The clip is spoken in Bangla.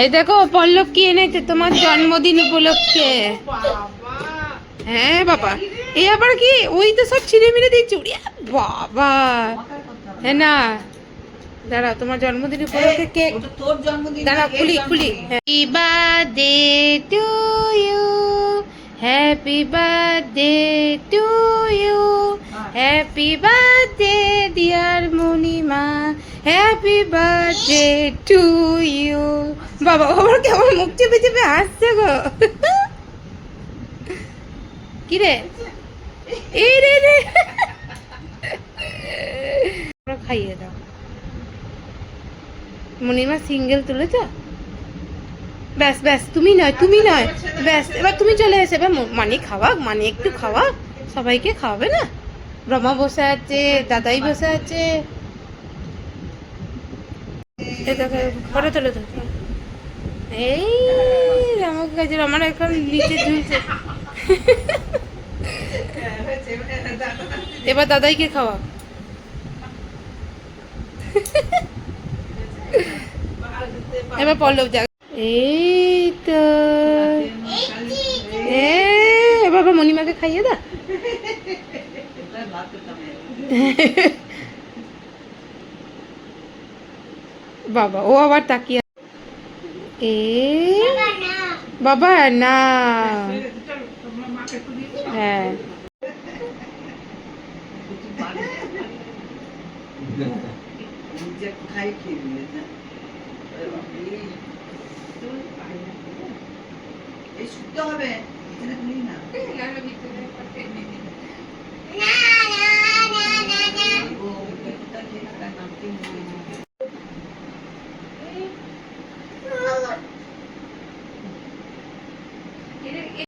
এই দেখো পল্লব কি এনেছে তোমার জন্মদিন উপলক্ষে। হ্যাঁ বাবা, এই আবার কি? ওই তো সব ছিঁড়ে মিড়ে দিচ্ছি। বাবা হ্যাঁ না, দাঁড়া তোমার জন্মদিন উপলক্ষে কেক। দাঁড়া খুলি খুলি। Happy birthday to you, happy birthday to you, happy birthday dear Monima, happy birthday to you. বাবা বাবার কেমন মুখ চেপে চেপে হাসছে গো। কি রে এই রে রে, খাইয়ে দাও। মণিমা সিঙ্গেল তুলেছ? ব্যাস ব্যাস, তুমি নয় তুমি নয়, ব্যাস এবার তুমি চলে এসে। এবার মানে খাওয়া, মানে একটু খাওয়া, সবাইকে খাওয়াবে না? রমা বসে আছে, দাদাই বসে আছে। ফটো তোলো তো। এই রমার কাছে, রমার এখন নিচে ঝুলছে। এবার দাদাইকে খাওয়া। এবার পল্লব যাক। এই তো এবার মণিমাকে খাইয়ে দা। বাবা ও আবার তাকিয়ে। এ বাবা না, হ্যাঁ এই শুদ্ধ হবে না